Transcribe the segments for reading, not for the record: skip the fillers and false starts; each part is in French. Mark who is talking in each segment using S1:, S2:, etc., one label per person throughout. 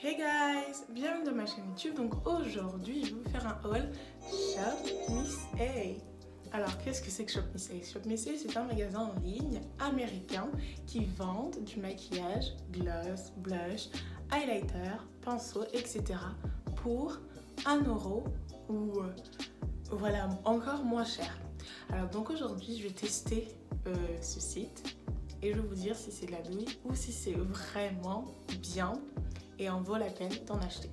S1: Hey guys, bienvenue dans ma chaîne YouTube. Donc aujourd'hui, je vais vous faire un haul Shop Miss A. Alors qu'est-ce que c'est que Shop Miss A? Shop Miss A, c'est un magasin en ligne américain qui vend du maquillage, gloss, blush, highlighter, pinceau, etc. pour 1€ ou voilà, encore moins cher. Alors donc aujourd'hui, je vais tester ce site et je vais vous dire si c'est de la douille ou si c'est vraiment bien et en vaut la peine d'en acheter.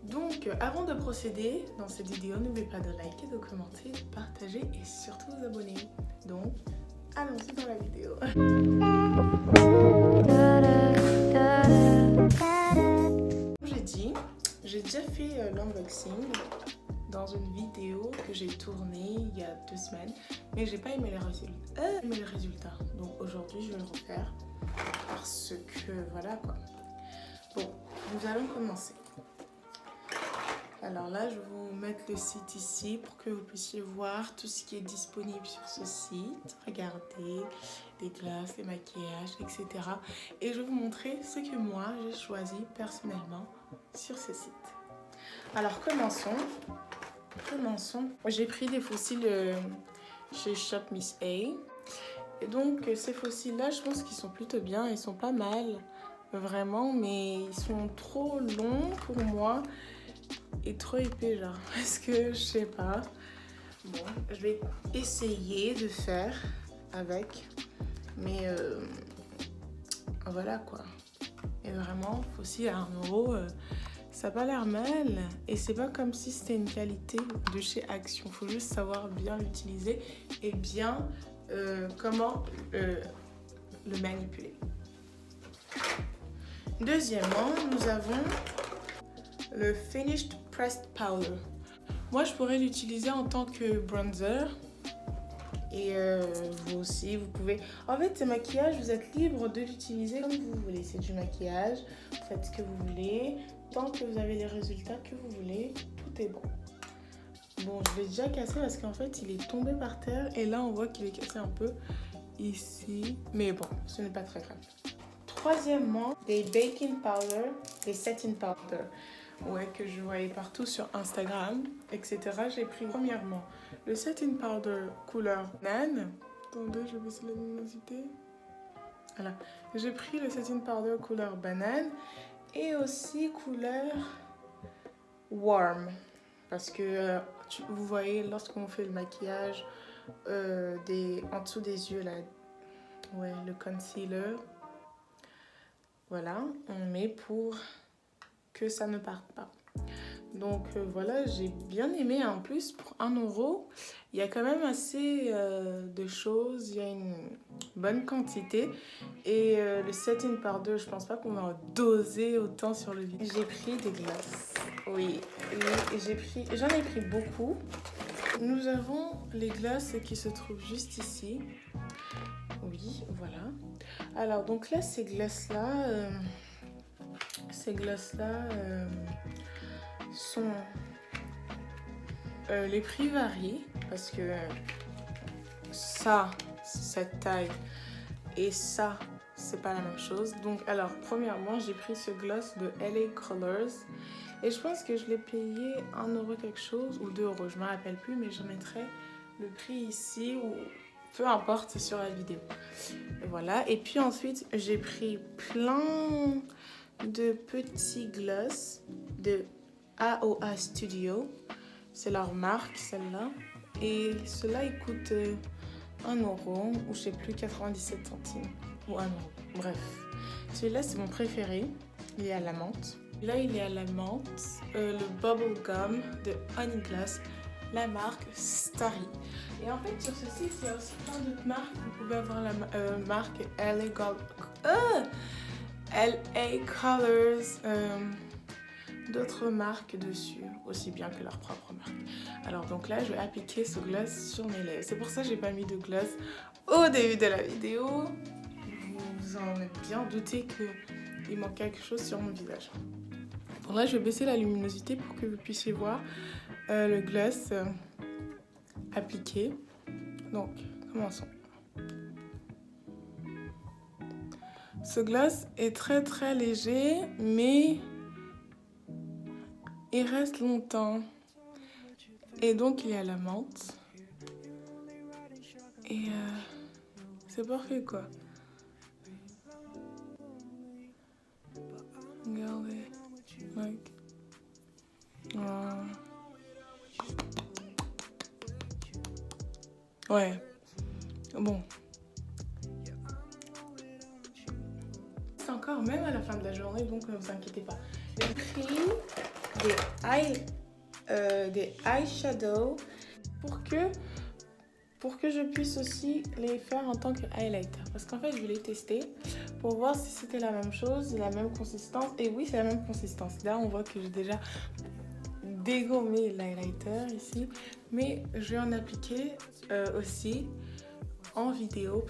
S1: Donc avant de procéder dans cette vidéo, n'oubliez pas de liker, de commenter, de partager et surtout de vous abonner. Donc allons-y dans la vidéo. Comme j'ai déjà fait l'unboxing dans une vidéo que j'ai tournée il y a 2 semaines, mais j'ai pas aimé les résultats. Donc aujourd'hui je vais le refaire parce que voilà quoi. Bon, nous allons commencer. Alors là, je vais vous mettre le site ici pour que vous puissiez voir tout ce qui est disponible sur ce site. Regardez, les glaces, les maquillages, etc. Et je vais vous montrer ce que moi, j'ai choisi personnellement sur ce site. Alors commençons. J'ai pris des fossiles chez Shop Miss A. Et donc ces fossiles-là, je pense qu'ils sont plutôt bien, ils sont pas mal. Vraiment, mais ils sont trop longs pour moi et trop épais, genre, parce que je sais pas. Bon, je vais essayer de faire avec, mais voilà quoi. Et vraiment, fossile à 1€, ça n'a pas l'air mal et c'est pas comme si c'était une qualité de chez Action. Faut juste savoir bien l'utiliser et bien comment le manipuler. Deuxièmement, nous avons le Finished Pressed Powder. Moi, je pourrais l'utiliser en tant que bronzer. Et vous aussi, vous pouvez... En fait, ce maquillage, vous êtes libre de l'utiliser comme vous voulez. C'est du maquillage, vous faites ce que vous voulez. Tant que vous avez les résultats que vous voulez, tout est bon. Bon, je l'ai déjà cassé parce qu'en fait, il est tombé par terre. Et là, on voit qu'il est cassé un peu ici. Mais bon, ce n'est pas très grave. Troisièmement, des baking powder, des setting powder, ouais, que je voyais partout sur Instagram, etc. J'ai pris premièrement le setting powder couleur banane. Attendez, je vais baisser la luminosité. Voilà, j'ai pris le setting powder couleur banane et aussi couleur warm. Parce que vous voyez, lorsqu'on fait le maquillage en dessous des yeux, là, ouais, le concealer. Voilà, on met pour que ça ne parte pas. Donc voilà, j'ai bien aimé. En plus, pour 1€, il y a quand même assez de choses. Il y a une bonne quantité. Et le setting powder, je pense pas qu'on va en doser autant sur le vide. J'ai pris des glaces. Oui, j'en ai pris beaucoup. Nous avons les glaces qui se trouvent juste ici. Oui, voilà. Alors, donc là, ces glaces-là sont... les prix varient parce que ça, cette taille et ça, c'est pas la même chose. Donc, alors, premièrement, j'ai pris ce gloss de LA Colors et je pense que je l'ai payé 1€ quelque chose ou 2€, je me rappelle plus, mais je mettrai le prix ici ou peu importe, c'est sur la vidéo. Et voilà. Et puis ensuite, j'ai pris plein de petits gloss de AOA Studio. C'est leur marque, celle-là. Et cela, il coûte 1€ ou je sais plus, 97 centimes. Ou 1€. Bref. Celui-là, c'est mon préféré. Il est à la menthe. Là, il est à la menthe. Le Bubble Gum de Honey Gloss. La marque Starry. Et en fait, sur ce site, il y a aussi plein d'autres marques. Vous pouvez avoir la marque LA Colors, d'autres marques dessus, aussi bien que leur propre marque. Alors donc là, je vais appliquer ce gloss sur mes lèvres. C'est pour ça que j'ai pas mis de gloss au début de la vidéo. Vous en êtes bien douté qu'il manque quelque chose sur mon visage. Bon là, je vais baisser la luminosité pour que vous puissiez voir le gloss appliqué. Donc, commençons. Ce gloss est très très léger, mais Il reste longtemps. Et donc, il y a la menthe. Et c'est parfait, quoi. Regardez. Like. Ouais. Bon. C'est encore même à la fin de la journée, donc ne vous inquiétez pas. J'ai pris des eyeshadows pour que je puisse aussi les faire en tant que highlighter. Parce qu'en fait, je vais les tester pour voir si c'était la même chose, la même consistance. Et oui, c'est la même consistance. Là, on voit que j'ai déjà dégommé l'highlighter ici. Mais je vais en appliquer aussi en vidéo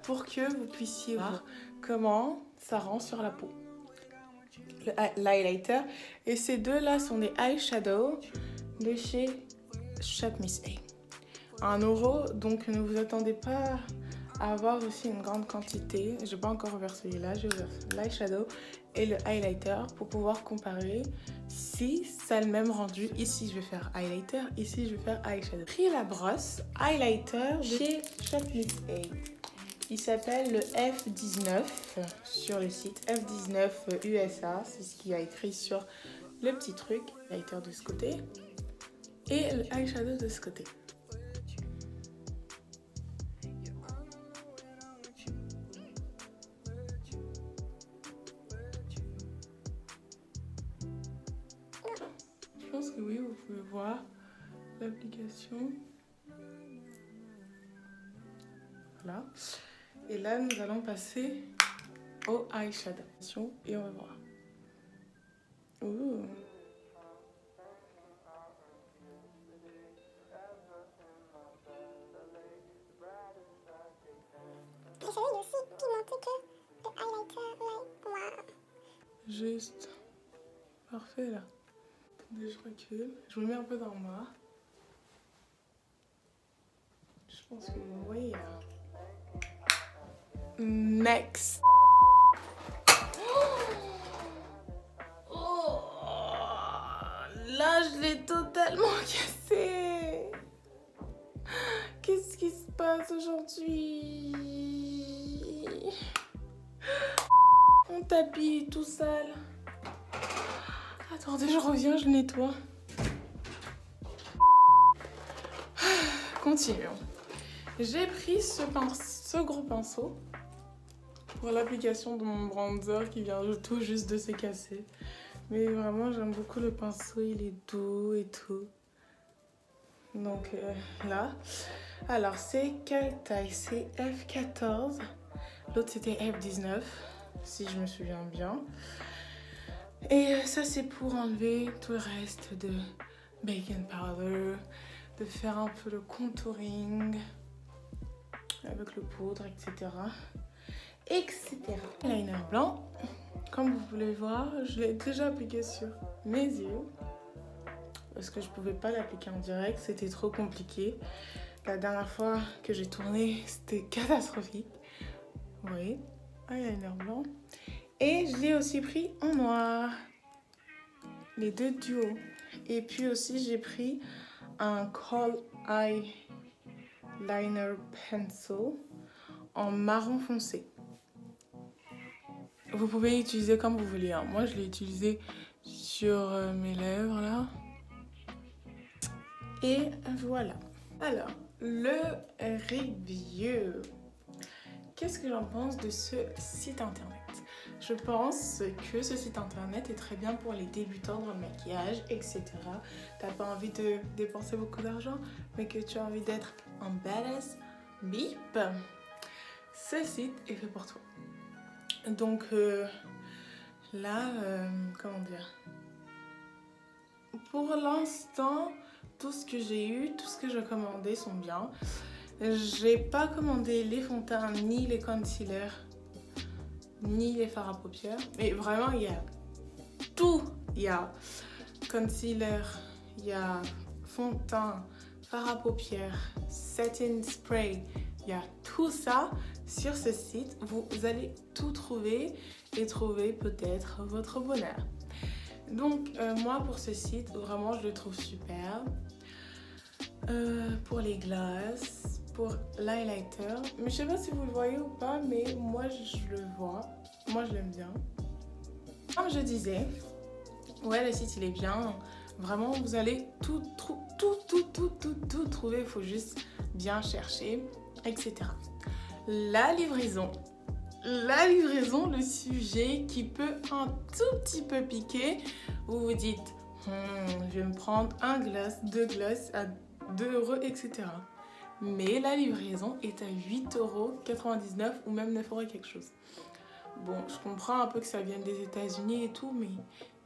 S1: pour que vous puissiez voir comment ça rend sur la peau. L'highlighter. Et ces deux-là sont des eyeshadows de chez Shop Miss A. 1€, donc ne vous attendez pas à avoir aussi une grande quantité. Je n'ai pas encore ouvert celui-là, j'ai ouvert l'eyeshadow et le highlighter pour pouvoir comparer si ça a le même rendu. Ici je vais faire highlighter, ici je vais faire eyeshadow. J'ai pris la brosse highlighter de chez Shop Miss A. Il s'appelle le F19 sur le site F19 USA, c'est ce qu'il y a écrit sur le petit truc. Highlighter de ce côté et le eyeshadow de ce côté. Je pense que oui, vous pouvez voir l'application. Voilà. Et là, nous allons passer au eyeshadow. Et on va voir. Ouh.
S2: J'avais aussi pimenté que le highlighter, like, wow.
S1: Juste. Parfait, là. Attendez, je recule. Je me mets un peu dans moi. Je pense que vous voyez. Next. Oh, là, je l'ai totalement cassé. Qu'est-ce qui se passe aujourd'hui? Mon tapis est tout sale. Attendez, je reviens, je nettoie. Continuons. J'ai pris ce gros pinceau pour l'application de mon bronzer qui vient tout juste de se casser. Mais vraiment, j'aime beaucoup le pinceau, il est doux et tout. Donc là, alors c'est quelle taille? C'est F14. L'autre c'était F19, si je me souviens bien. Et ça c'est pour enlever tout le reste de baking powder, de faire un peu le contouring avec le poudre, etc. Liner blanc, comme vous pouvez voir, je l'ai déjà appliqué sur mes yeux. Parce que je pouvais pas l'appliquer en direct, c'était trop compliqué. La dernière fois que j'ai tourné, c'était catastrophique. Oui, eyeliner blanc. Et je l'ai aussi pris en noir. Les deux duos. Et puis aussi, j'ai pris un Kohl Eyeliner Pencil en marron foncé. Vous pouvez l'utiliser comme vous voulez. Hein. Moi, je l'ai utilisé sur mes lèvres, là. Et voilà. Alors, le review. Qu'est-ce que j'en pense de ce site internet? Je pense que ce site internet est très bien pour les débutants dans le maquillage, etc. T'as pas envie de dépenser beaucoup d'argent, mais que tu as envie d'être un badass bip. Ce site est fait pour toi. Donc là, comment dire? Pour l'instant, tout ce que j'ai eu, tout ce que j'ai commandé sont bien. J'ai pas commandé les fonds de teint, ni les concealers, ni les fards à paupières. Mais vraiment, il y a tout. Il y a concealer, il y a fond de teint, fard à paupières, setting spray. Il y a tout ça sur ce site. Vous allez tout trouver et trouver peut-être votre bonheur. Donc moi pour ce site, vraiment je le trouve super. Pour les glaces, pour l'highlighter. Mais je sais pas si vous le voyez ou pas, mais moi je le vois. Moi je l'aime bien. Comme je disais, ouais le site il est bien. Vraiment vous allez tout trouver. Il faut juste bien chercher, etc. La livraison, le sujet qui peut un tout petit peu piquer. Vous vous dites, je vais me prendre un glace, 2 glaces à 2 €, etc. Mais la livraison est à 8,99 € ou même 9 € quelque chose. Bon, je comprends un peu que ça vienne des États-Unis et tout, mais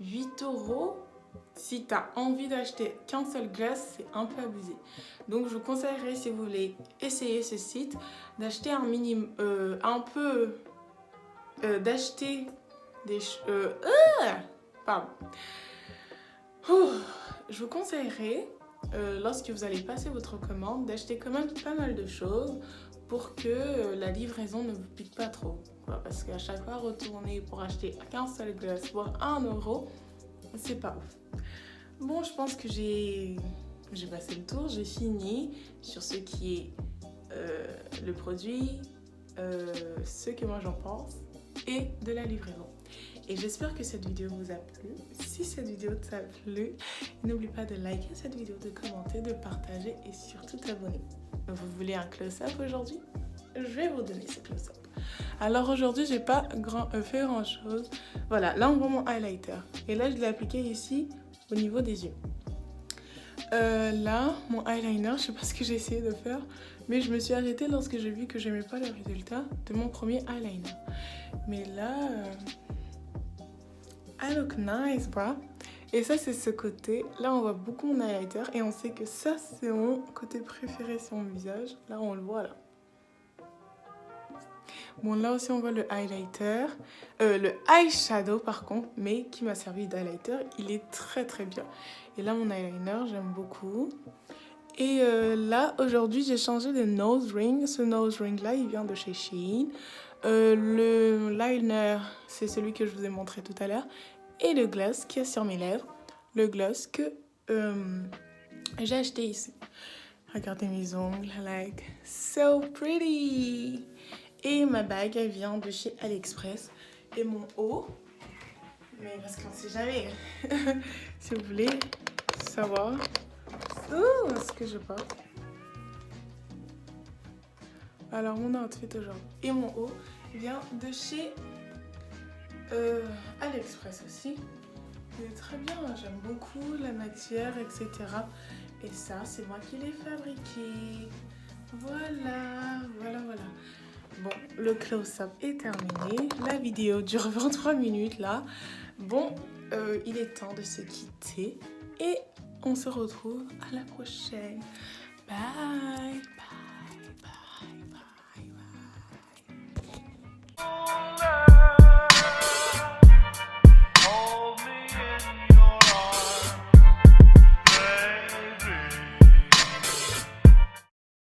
S1: 8 €, si tu as envie d'acheter qu'un seul glace, c'est un peu abusé. Donc je vous conseillerais, si vous voulez essayer ce site, d'acheter un minimum, d'acheter des... pardon. Je vous conseillerais, lorsque vous allez passer votre commande, d'acheter quand même pas mal de choses pour que la livraison ne vous pique pas trop. Parce qu'à chaque fois, retourner pour acheter qu'un seul glace pour 1 €, c'est pas ouf. Bon, je pense que j'ai passé le tour, j'ai fini sur ce qui est le produit, ce que moi j'en pense et de la livraison. Et j'espère que cette vidéo vous a plu. Si cette vidéo t'a plu, n'oublie pas de liker cette vidéo, de commenter, de partager et surtout t'abonner. Vous voulez un close-up aujourd'hui? Je vais vous donner ce close-up. Alors aujourd'hui, j'ai pas fait grand chose. Voilà, là on voit mon highlighter. Et là, je l'ai appliqué ici au niveau des yeux. Là, mon eyeliner, je sais pas ce que j'ai essayé de faire, mais je me suis arrêtée lorsque j'ai vu que j'aimais pas le résultat de mon premier eyeliner. Mais là, I look nice, bro. Et ça, c'est ce côté. Là, on voit beaucoup mon highlighter et on sait que ça, c'est mon côté préféré sur mon visage. Là, on le voit là. Bon, là aussi, on voit le highlighter. Le eyeshadow, par contre, mais qui m'a servi d'highlighter. Il est très, très bien. Et là, mon eyeliner, j'aime beaucoup. Et là, aujourd'hui, j'ai changé de nose ring. Ce nose ring-là, il vient de chez Shein. Le liner, c'est celui que je vous ai montré tout à l'heure. Et le gloss qui est sur mes lèvres. Le gloss que j'ai acheté ici. Regardez mes ongles, like, so pretty! Et ma bague, elle vient de chez AliExpress. Et mon haut, mais parce qu'on ne sait jamais, si vous voulez savoir ce que je porte. Alors, mon outfit aujourd'hui et mon haut vient de chez AliExpress aussi. Il est très bien, j'aime beaucoup la matière, etc. Et ça, c'est moi qui l'ai fabriqué. Voilà. Bon, le close-up est terminé. La vidéo dure 23 minutes là. Bon, il est temps de se quitter. Et on se retrouve à la prochaine. Bye!